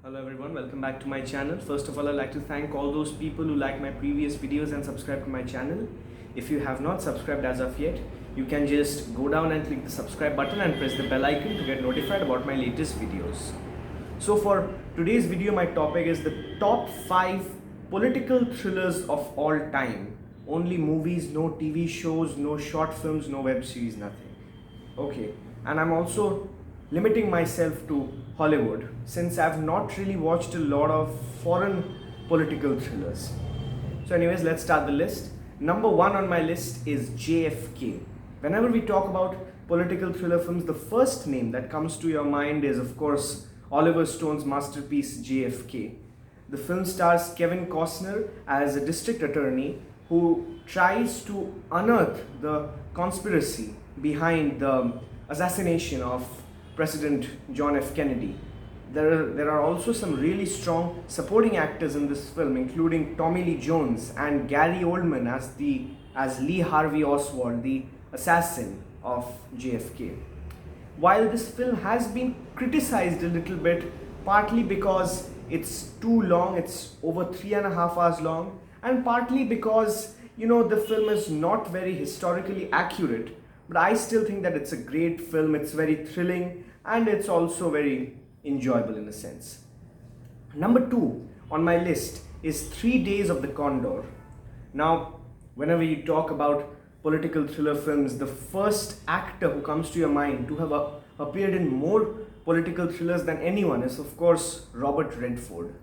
Hello everyone, welcome back to my channel. First of all, I'd like to thank all those people who like my previous videos and subscribe to my channel. If you have not subscribed as of yet, you can just go down and click the subscribe button and press the bell icon to get notified about my latest videos. So for today's video, my topic is the top 5 political thrillers of all time. Only movies, no TV shows, no short films, no web series, nothing. Okay, and I'm also limiting myself to Hollywood since I've not really watched a lot of foreign political thrillers. So, anyways, let's start the list. Number 1 on my list is JFK. Whenever we talk about political thriller films, the first name that comes to your mind is, of course, Oliver Stone's masterpiece JFK. The film stars Kevin Costner as a district attorney who tries to unearth the conspiracy behind the assassination of President John F. Kennedy. There are also some really strong supporting actors in this film, including Tommy Lee Jones and Gary Oldman as Lee Harvey Oswald, the assassin of JFK. While this film has been criticized a little bit, partly because it's too long, it's over 3.5 hours long, and partly because the film is not very historically accurate, but I still think that it's a great film. It's very thrilling and it's also very enjoyable in a sense. Number 2 on my list is 3 Days of the Condor. Now, whenever you talk about political thriller films, the first actor who comes to your mind to have appeared in more political thrillers than anyone is, of course, Robert Redford.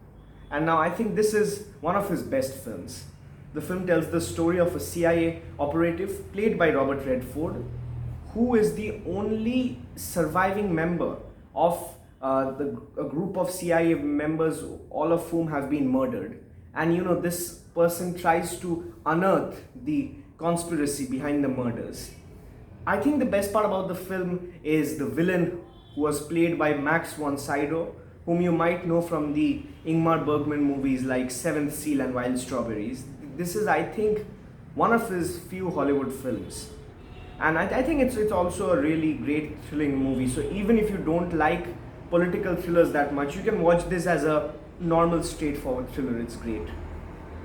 And now I think this is one of his best films. The film tells the story of a CIA operative played by Robert Redford, who is the only surviving member of a group of CIA members, all of whom have been murdered. And this person tries to unearth the conspiracy behind the murders. I think the best part about the film is the villain, who was played by Max von Sydow, whom you might know from the Ingmar Bergman movies like Seventh Seal and Wild Strawberries. This is, I think, one of his few Hollywood films. And I think it's also a really great thrilling movie. So even if you don't like political thrillers that much, you can watch this as a normal, straightforward thriller. It's great.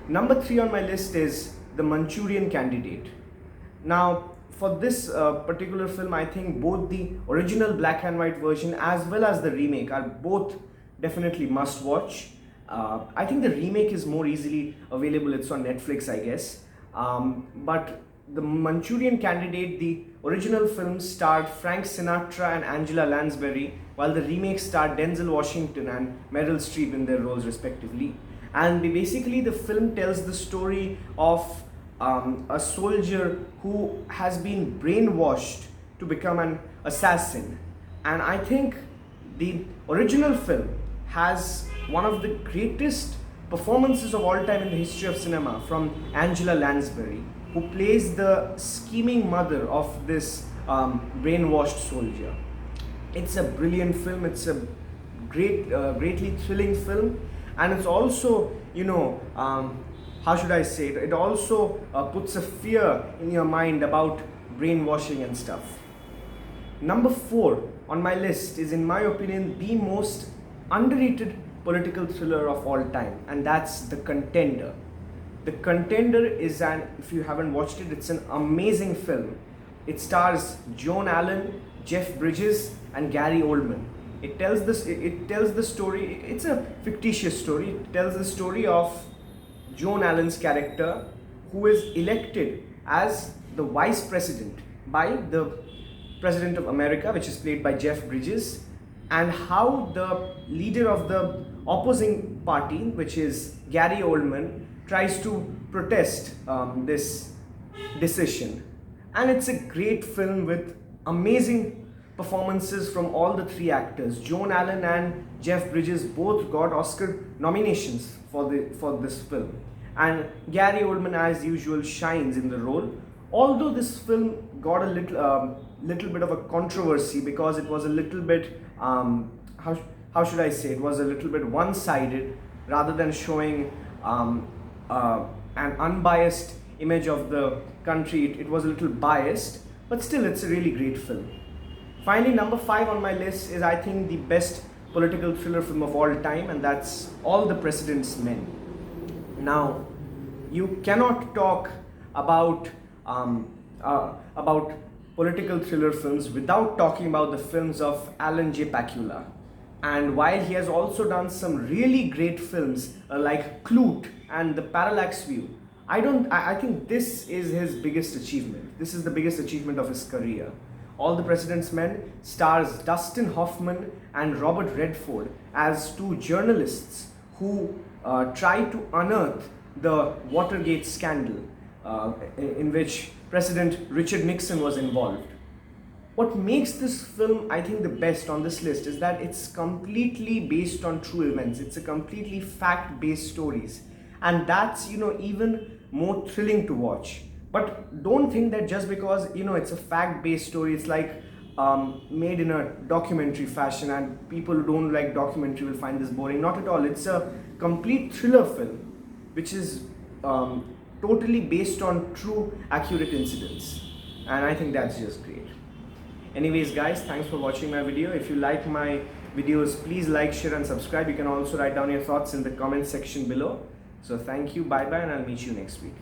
Number 3 on my list is The Manchurian Candidate. Now, for this particular film, I think both the original black and white version as well as the remake are both definitely must watch. I think the remake is more easily available. It's on Netflix, I guess. But The Manchurian Candidate, the original film starred Frank Sinatra and Angela Lansbury, while the remake starred Denzel Washington and Meryl Streep in their roles respectively. And basically the film tells the story of a soldier who has been brainwashed to become an assassin. And I think the original film has one of the greatest performances of all time in the history of cinema from Angela Lansbury, who plays the scheming mother of this brainwashed soldier. It's a brilliant film. It's a greatly thrilling film, and it's also, how should I say it? It also puts a fear in your mind about brainwashing and stuff. Number 4 on my list is, in my opinion, the most underrated political thriller of all time, and that's The Contender. The Contender is if you haven't watched it, it's an amazing film. It stars Joan Allen, Jeff Bridges, and Gary Oldman. It tells the story, it's a fictitious story. It tells the story of Joan Allen's character, who is elected as the vice president by the President of America, which is played by Jeff Bridges, and how the leader of the opposing party, which is Gary Oldman, tries to protest this decision. And it's a great film with amazing performances from all the 3 actors. Joan Allen and Jeff Bridges both got Oscar nominations for this film. And Gary Oldman, as usual, shines in the role. Although this film got a little bit of a controversy because it was a little bit, how should I say, it was a little bit one-sided rather than showing an unbiased image of the country. It was a little biased, but still it's a really great film. Finally, number 5 on my list is, I think, the best political thriller film of all time, and that's All the President's Men. Now, you cannot talk about political thriller films without talking about the films of Alan J. Pakula. And while he has also done some really great films like Klute and The Parallax View, I think this is his biggest achievement. This is the biggest achievement of his career. All the President's Men stars Dustin Hoffman and Robert Redford as two journalists who try to unearth the Watergate scandal in which President Richard Nixon was involved. What makes this film, I think, the best on this list is that it's completely based on true events. It's a completely fact-based stories, and that's, even more thrilling to watch. But don't think that just because it's a fact-based story, it's like made in a documentary fashion, and people who don't like documentary will find this boring. Not at all. It's a complete thriller film, which is totally based on true, accurate incidents, and I think that's just great. Anyways guys, thanks for watching my video. If you like my videos, please like, share and subscribe. You can also write down your thoughts in the comment section below. So thank you, bye bye, and I'll meet you next week.